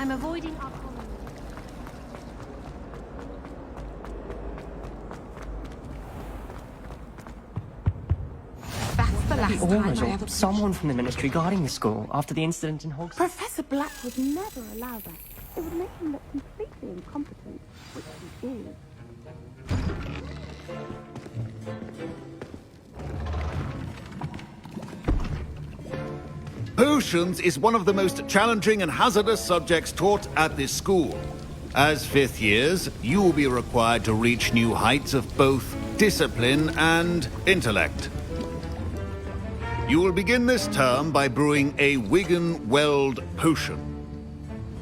I'm avoiding our colony. That's the last time I Always ever... someone from the ministry guarding the school after the incident in Hogsmeade. Professor Black would never allow that. It would make him look completely incompetent, which he is. Potions is one of the most challenging and hazardous subjects taught at this school. As fifth years, you will be required to reach new heights of both discipline and intellect. You will begin this term by brewing a Wigan-Weld potion.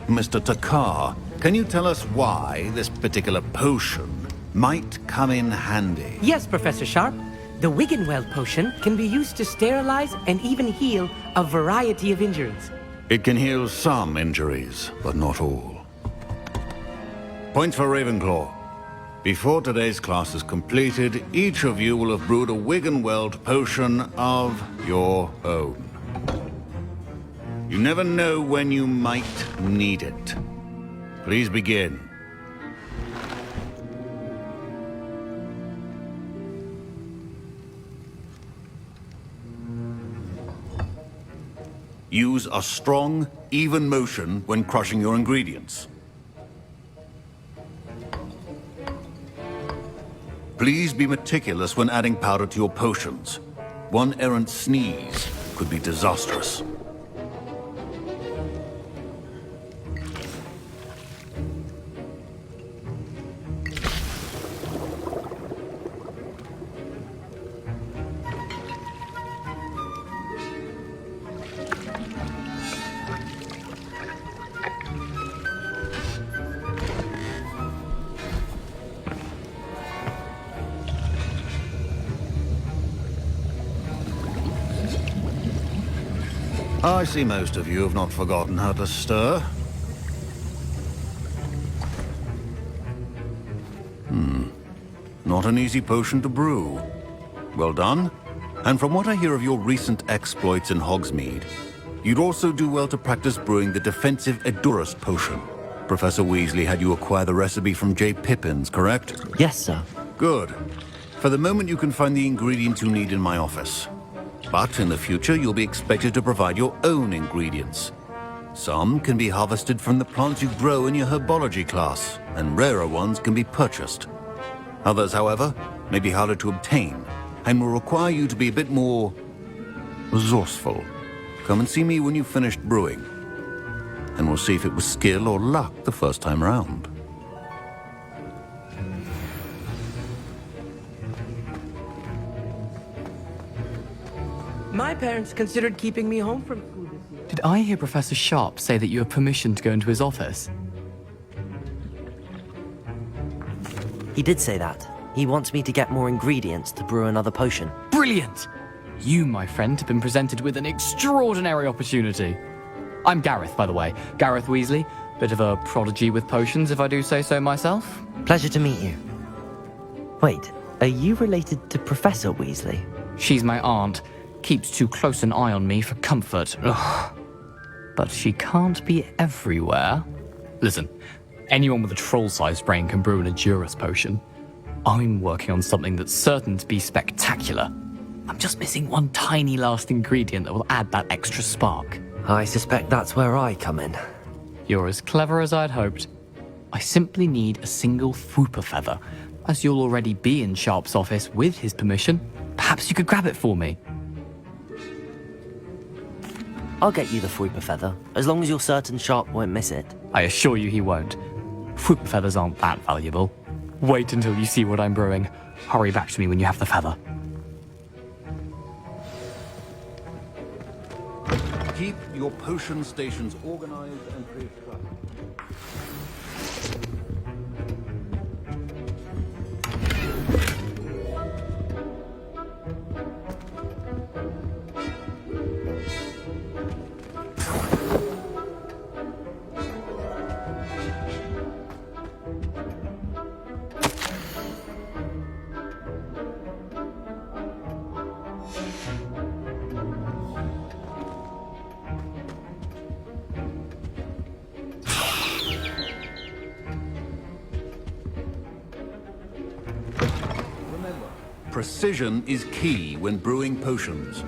Mr. Takar, can you tell us why this particular potion might come in handy? Yes, Professor Sharp. The Wigan-Weld potion can be used to sterilize and even heal a variety of injuries. It can heal some injuries, but not all. Point for Ravenclaw. Before today's class is completed, each of you will have brewed a Wigan-Weld potion of your own. You never know when you might need it. Please begin. Use a strong, even motion when crushing your ingredients. Please be meticulous when adding powder to your potions. One errant sneeze could be disastrous. I see most of you have not forgotten how to stir. Not an easy potion to brew. Well done. And from what I hear of your recent exploits in Hogsmeade, you'd also do well to practice brewing the defensive Edurus potion. Professor Weasley had you acquire the recipe from J. Pippin's, correct? Yes, sir. Good. For the moment, you can find the ingredients you need in my office. But in the future, you'll be expected to provide your own ingredients. Some can be harvested from the plants you grow in your herbology class, and rarer ones can be purchased. Others, however, may be harder to obtain, and will require you to be a bit more resourceful. Come and see me when you've finished brewing, and we'll see if it was skill or luck the first time round. My parents considered keeping me home from school this year. Did I hear Professor Sharp say that you have permission to go into his office? He did say that. He wants me to get more ingredients to brew another potion. Brilliant! You, my friend, have been presented with an extraordinary opportunity. I'm Gareth, by the way. Gareth Weasley. Bit of a prodigy with potions, if I do say so myself. Pleasure to meet you. Wait, are you related to Professor Weasley? She's my aunt. Keeps too close an eye on me for comfort. Ugh. But she can't be everywhere. Listen, anyone with a troll-sized brain can brew an Edurus potion. I'm working on something that's certain to be spectacular. I'm just missing one tiny last ingredient that will add that extra spark. I suspect that's where I come in. You're as clever as I'd hoped. I simply need a single Fwooper feather. As you'll already be in Sharp's office with his permission, perhaps you could grab it for me. I'll get you the Fwooper feather, as long as you're certain Sharp won't miss it. I assure you he won't. Fwooper feathers aren't that valuable. Wait until you see what I'm brewing. Hurry back to me when you have the feather. Keep your potion stations organized and pre-structured. Precision is key when brewing potions.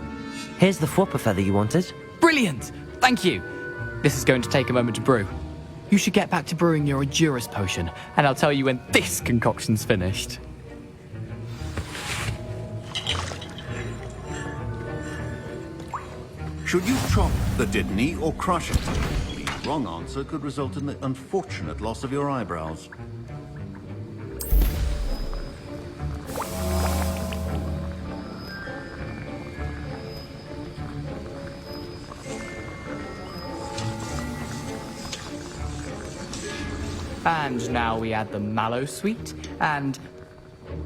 Here's the Fwopper feather you wanted. Brilliant! Thank you! This is going to take a moment to brew. You should get back to brewing your Edurus potion, and I'll tell you when this concoction's finished. Should you chop the Didney or crush it? The wrong answer could result in the unfortunate loss of your eyebrows. And now we add the mallow sweet, and...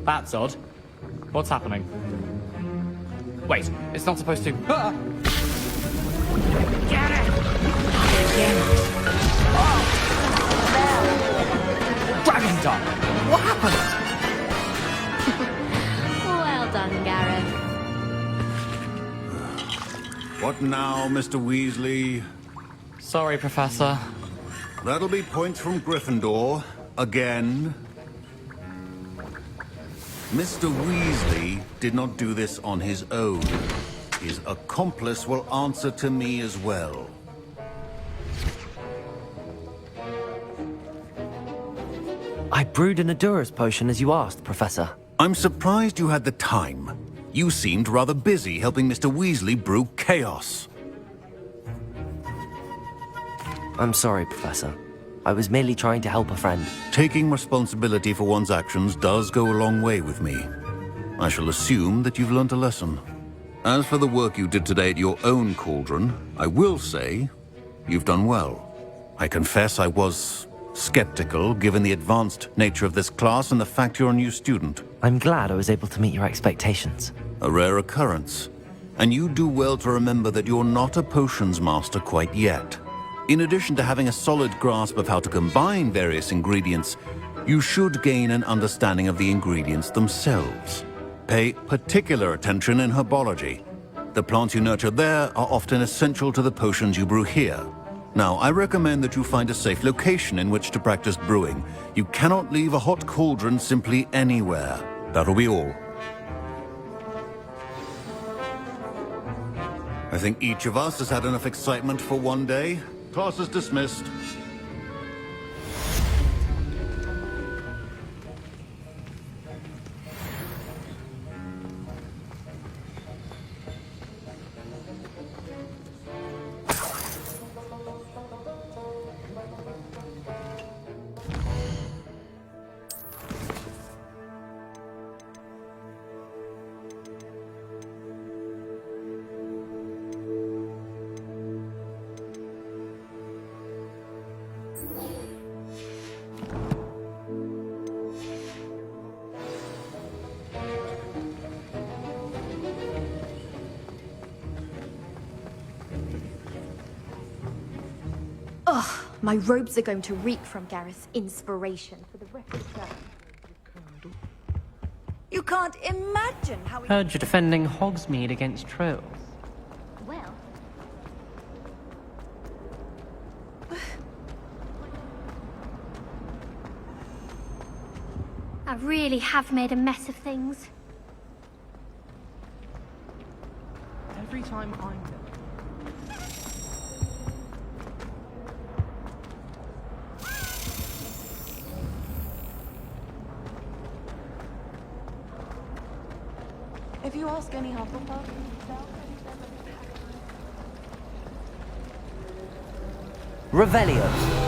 That's odd. What's happening? Wait, it's not supposed to... Ah! Get it! Dragon Dog! What happened? Well done, Gareth. What now, Mr. Weasley? Sorry, Professor. That'll be points from Gryffindor. Again. Mr. Weasley did not do this on his own. His accomplice will answer to me as well. I brewed an Edurus potion as you asked, Professor. I'm surprised you had the time. You seemed rather busy helping Mr. Weasley brew chaos. I'm sorry, Professor. I was merely trying to help a friend. Taking responsibility for one's actions does go a long way with me. I shall assume that you've learnt a lesson. As for the work you did today at your own cauldron, I will say you've done well. I confess I was skeptical, given the advanced nature of this class and the fact you're a new student. I'm glad I was able to meet your expectations. A rare occurrence. And you do well to remember that you're not a potions master quite yet. In addition to having a solid grasp of how to combine various ingredients, you should gain an understanding of the ingredients themselves. Pay particular attention in herbology. The plants you nurture there are often essential to the potions you brew here. Now, I recommend that you find a safe location in which to practice brewing. You cannot leave a hot cauldron simply anywhere. That'll be all. I think each of us has had enough excitement for one day. Class is dismissed. My robes are going to reek from Gareth's inspiration for the rest of the term. You can't imagine how... Heard you're defending Hogsmeade against trolls. Well, I really have made a mess of things. Every time I'm there. If you ask any Hufflepuff, Revelio.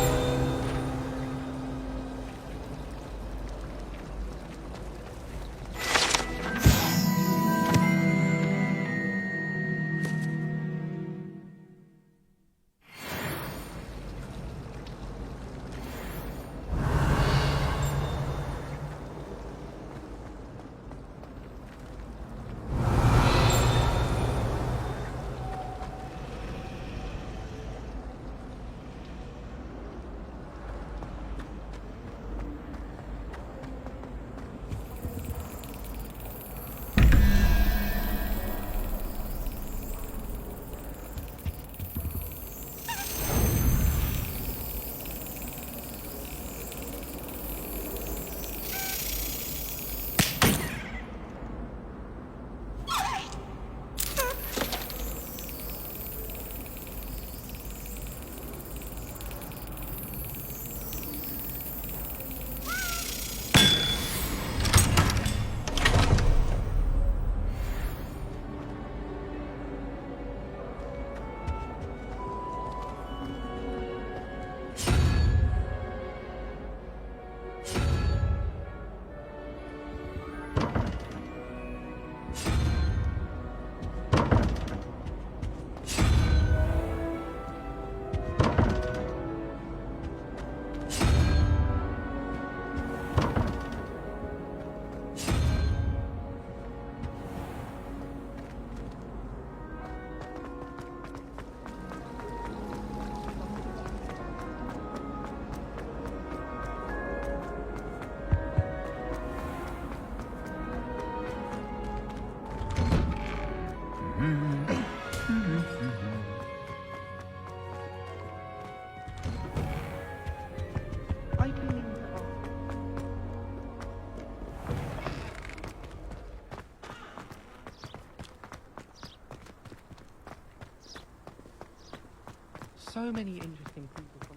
so many interesting people from...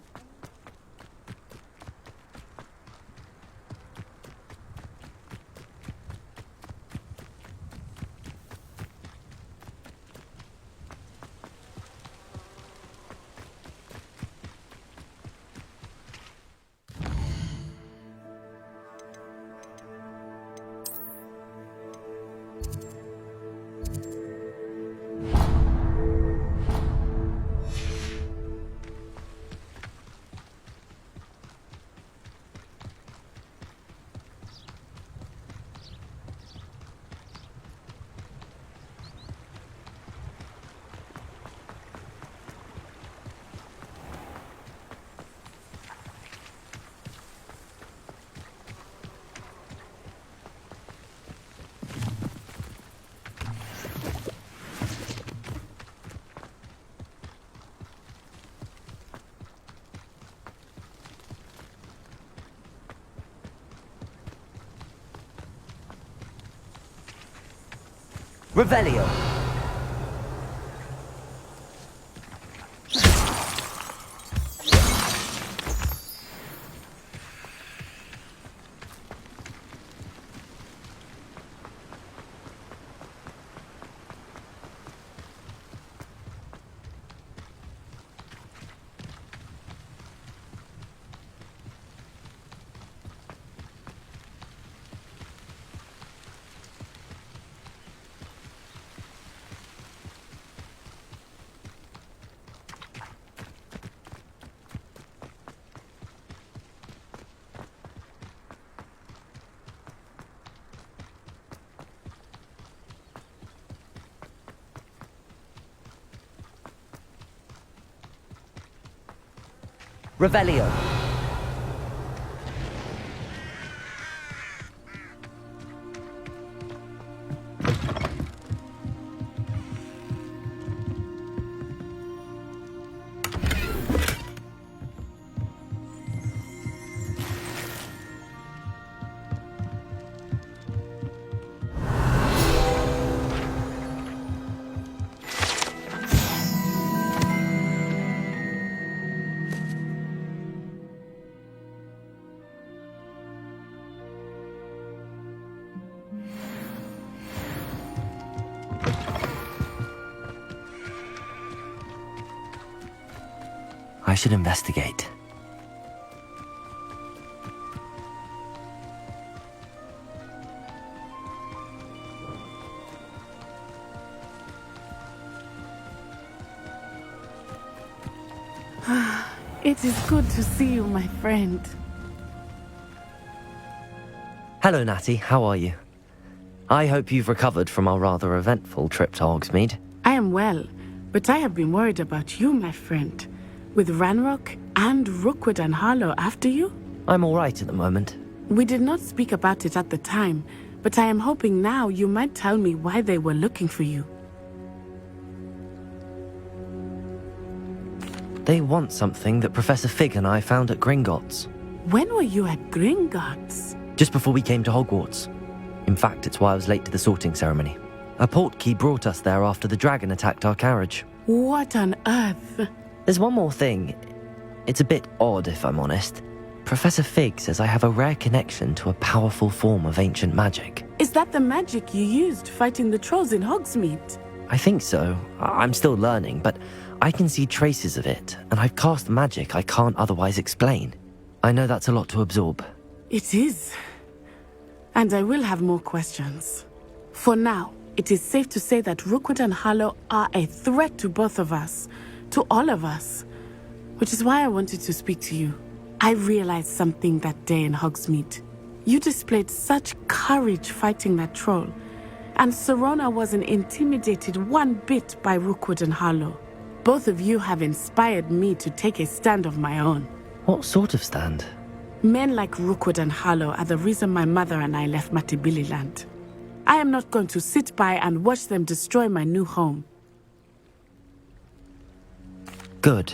Revelio. Revelio. I should investigate. It is good to see you, my friend. Hello, Natty. How are you? I hope you've recovered from our rather eventful trip to Hogsmeade. I am well, but I have been worried about you, my friend. With Ranrock and Rookwood and Harlow after you? I'm all right at the moment. We did not speak about it at the time, but I am hoping now you might tell me why they were looking for you. They want something that Professor Fig and I found at Gringotts. When were you at Gringotts? Just before we came to Hogwarts. In fact, it's why I was late to the sorting ceremony. A portkey brought us there after the dragon attacked our carriage. What on earth? There's one more thing. It's a bit odd, if I'm honest. Professor Fig says I have a rare connection to a powerful form of ancient magic. Is that the magic you used fighting the trolls in Hogsmeade? I think so. I'm still learning, but I can see traces of it, and I've cast magic I can't otherwise explain. I know that's a lot to absorb. It is. And I will have more questions. For now, it is safe to say that Rookwood and Harlow are a threat to both of us. To all of us. Which is why I wanted to speak to you. I realized something that day in Hogsmeade. You displayed such courage fighting that troll. And Serona wasn't intimidated one bit by Rookwood and Harlow. Both of you have inspired me to take a stand of my own. What sort of stand? Men like Rookwood and Harlow are the reason my mother and I left Matabeleland. I am not going to sit by and watch them destroy my new home. Good.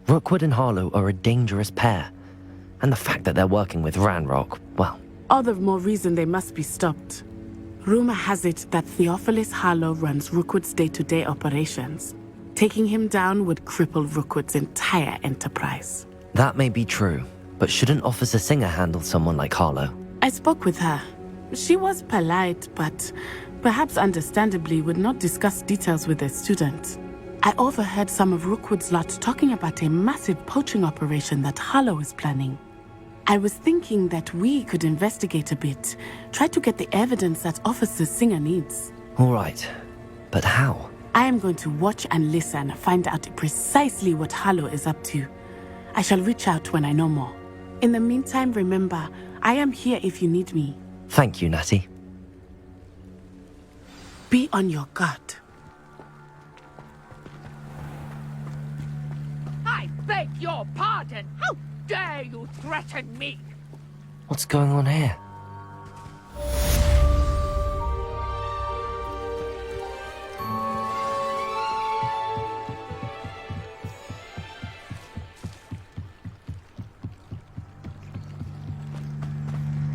Rookwood and Harlow are a dangerous pair. And the fact that they're working with Ranrock, well... All the more reason they must be stopped. Rumor has it that Theophilus Harlow runs Rookwood's day-to-day operations. Taking him down would cripple Rookwood's entire enterprise. That may be true, but shouldn't Officer Singer handle someone like Harlow? I spoke with her. She was polite, but perhaps understandably would not discuss details with a student. I overheard some of Rookwood's lot talking about a massive poaching operation that Harlow is planning. I was thinking that we could investigate a bit, try to get the evidence that Officer Singer needs. All right, but how? I am going to watch and listen, find out precisely what Harlow is up to. I shall reach out when I know more. In the meantime, remember, I am here if you need me. Thank you, Natty. Be on your guard. I beg your pardon. How dare you threaten me? What's going on here?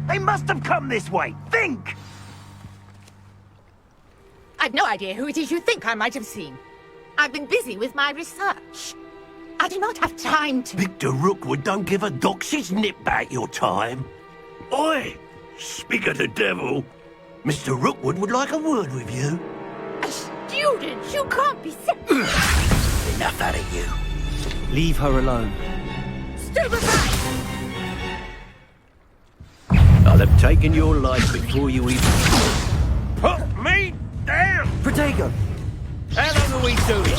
They must have come this way. Think! I've no idea who it is you think I might have seen. I've been busy with my research. I do not have time to... Victor Rookwood don't give a doxy's nip back your time. Oi! Speak of the devil. Mr. Rookwood would like a word with you. A student? You can't be sick. Enough out of you. Leave her alone. Stupefy! I'll have taken your life before you even... Put me down! Protego! How long are we doing?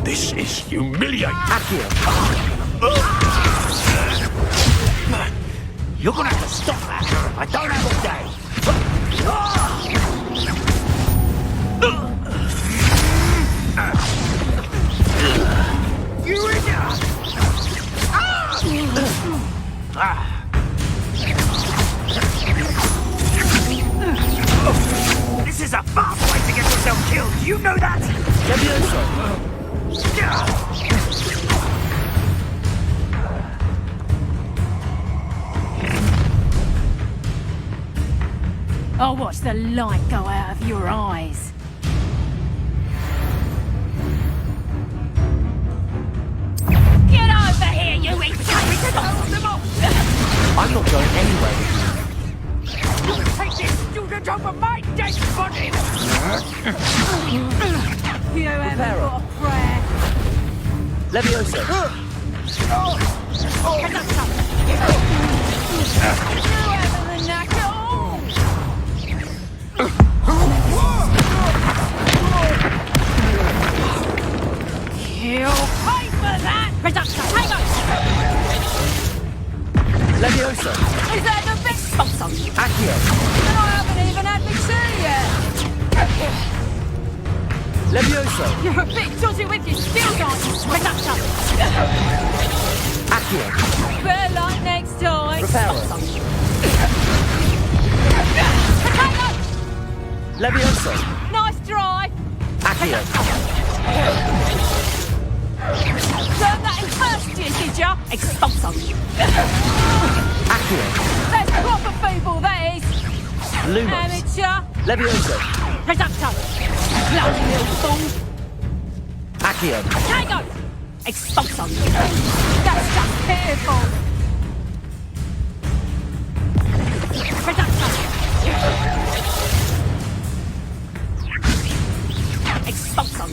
This is humiliating. You're gonna have to stop that. I don't have a day. You idiot! This is a fast way to get yourself killed. You know that? I'll watch the light go out of your eyes. Get over here, you incapable! I'm not going anywhere with you. You'll take this student over my dead body! You haven't got a prayer. Levioso! You haven't the knack at all! You'll pay for that! Reduction, hang on! Levioso! Is that the big sponsor? Accio! And I haven't even had me tea yet! Levioso! You're a bit dodgy with your skills, aren't you? Reduction! Accio! Better luck next time! Reparo! Potato! Levioso! Nice try! Accio! Learned that in first year, did ya? Expulso! Accio! That's proper people, that is! Lumos! Amateur! Levioso! Reducto! Bloody little fool! Accio! Potato! Expulso! That's just pitiful! Reducto! Expulso!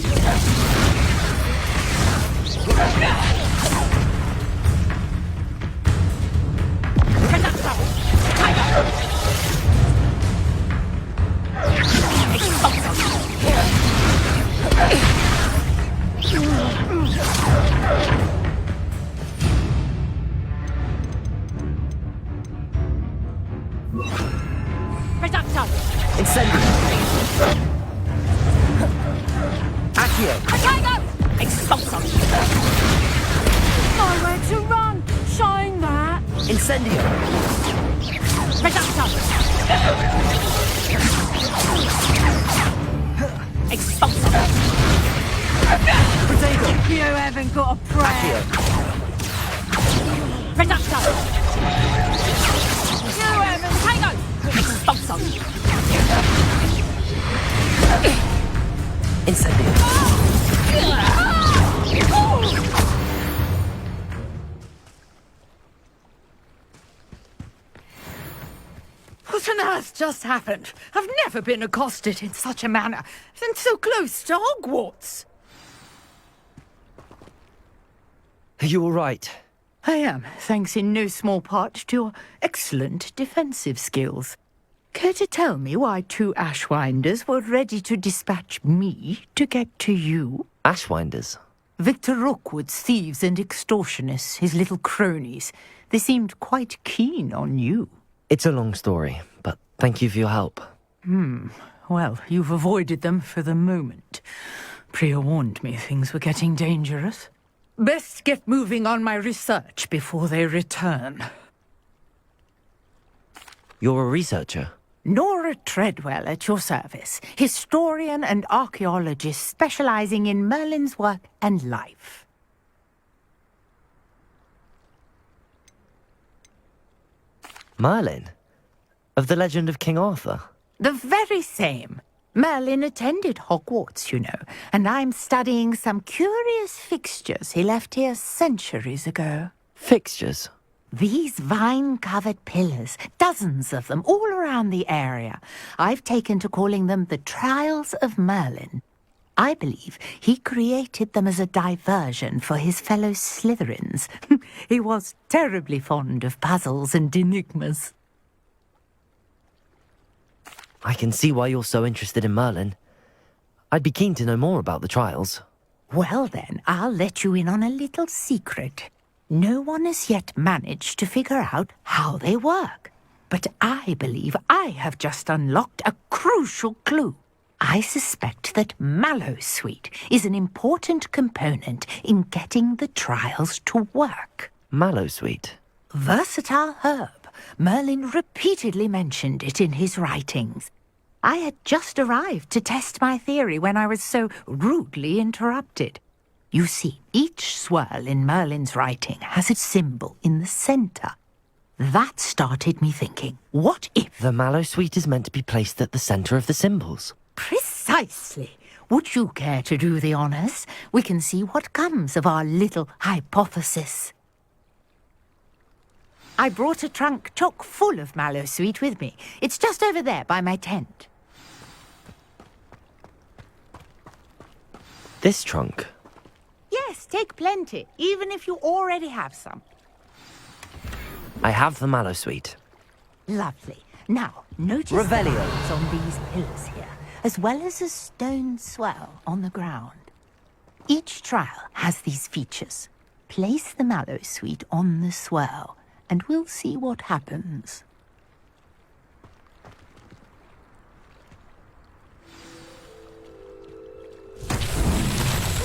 Reducto! Incendio! Accio! Potato! Expulso! Nowhere to run! Showing that! Incendio! Reducto! Expulso! Protego! You haven't got a prayer! Reducto! You haven't... Potato! Expulso! Incendio. What on earth just happened? I've never been accosted in such a manner, and so close to Hogwarts. Are you all right? I am, thanks in no small part to your excellent defensive skills. Care to tell me why 2 Ashwinders were ready to dispatch me to get to you? Ashwinders? Victor Rookwood's thieves and extortionists, his little cronies. They seemed quite keen on you. It's a long story, but thank you for your help. Well, you've avoided them for the moment. Priya warned me things were getting dangerous. Best get moving on my research before they return. You're a researcher? Nora Treadwell at your service, historian and archaeologist specializing in Merlin's work and life. Merlin? Of the legend of King Arthur? The very same. Merlin attended Hogwarts, you know, and I'm studying some curious fixtures he left here centuries ago. Fixtures? These vine-covered pillars, dozens of them, all around the area. I've taken to calling them the Trials of Merlin. I believe he created them as a diversion for his fellow Slytherins. He was terribly fond of puzzles and enigmas. I can see why you're so interested in Merlin. I'd be keen to know more about the trials. Well then, I'll let you in on a little secret. No one has yet managed to figure out how they work. But I believe I have just unlocked a crucial clue. I suspect that Mallowsweet is an important component in getting the trials to work. Mallowsweet? Versatile herb. Merlin repeatedly mentioned it in his writings. I had just arrived to test my theory when I was so rudely interrupted. You see, each swirl in Merlin's writing has a symbol in the center. That started me thinking, what if... The Mallowsweet is meant to be placed at the center of the symbols. Precisely. Would you care to do the honors? We can see what comes of our little hypothesis. I brought a trunk chock full of Mallowsweet with me. It's just over there by my tent. This trunk? Yes, take plenty, even if you already have some. I have the Mallowsweet. Lovely. Now, notice the lines on these pillars here, as well as a stone swell on the ground. Each trial has these features. Place the Mallowsweet on the swell, and we'll see what happens.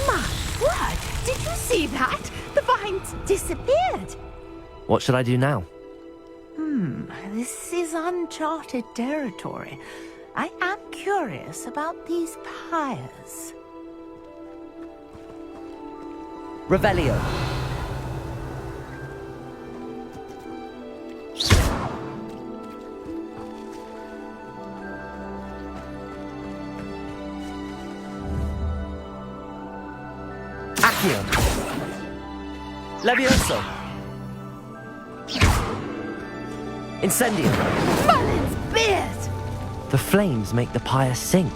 My word! Did you see that? The vines disappeared! What should I do now? This is uncharted territory. I am curious about these pyres. Revelio. Accio. Levioso. Incendio. Merlin's beard! The flames make the pyre sink.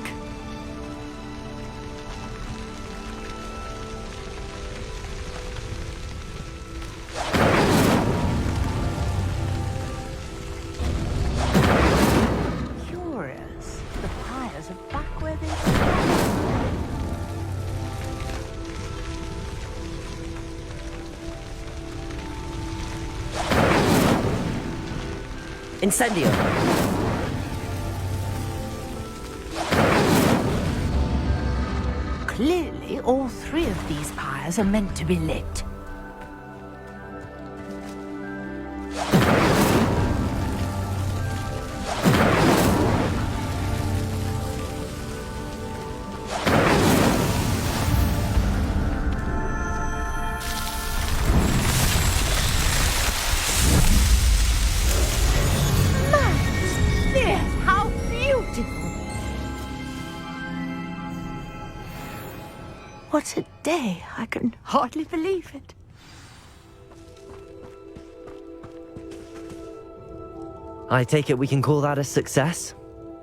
Curious. The pyres are back where they started. Incendio. Clearly, all 3 of these pyres are meant to be lit. Merlin's beard, how beautiful! what a day. I can hardly believe it. I take it we can call that a success?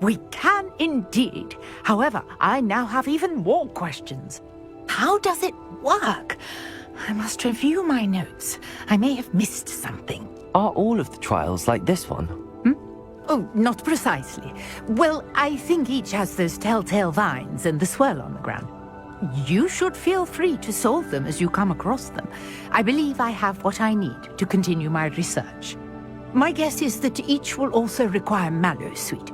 We can indeed. However, I now have even more questions. How does it work? I must review my notes. I may have missed something. Are all of the trials like this one? Oh, not precisely. Well, I think each has those telltale vines and the swirl on the ground. You should feel free to solve them as you come across them. I believe I have what I need to continue my research. My guess is that each will also require mallow sweet,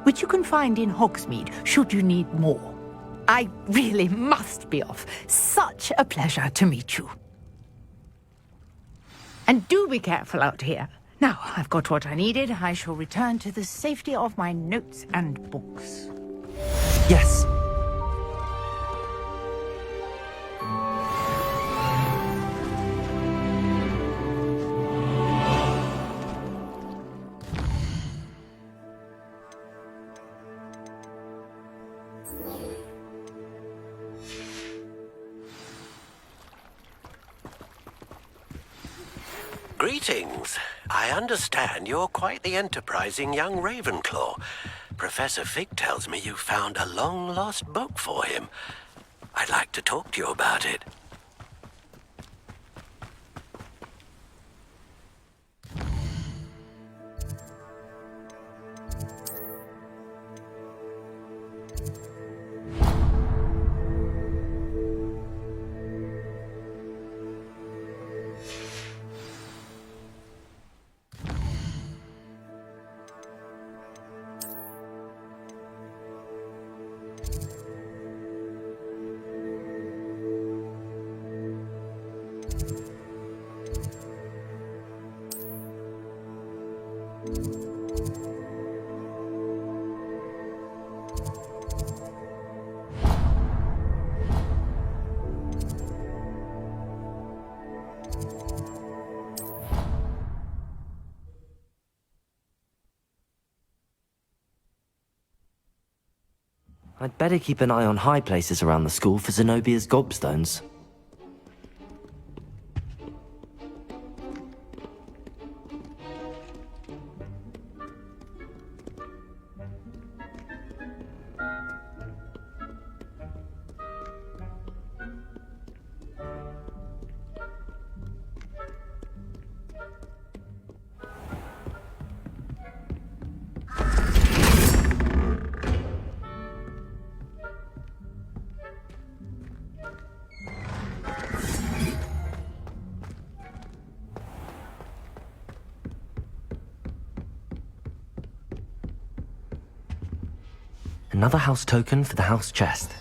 which you can find in Hogsmeade should you need more. I really must be off. Such a pleasure to meet you. And do be careful out here. Now, I've got what I needed. I shall return to the safety of my notes and books. Yes. Greetings. I understand you're quite the enterprising young Ravenclaw. Professor Fig tells me you found a long-lost book for him. I'd like to talk to you about it. I'd better keep an eye on high places around the school for Zenobia's gobstones. Another house token for the house chest.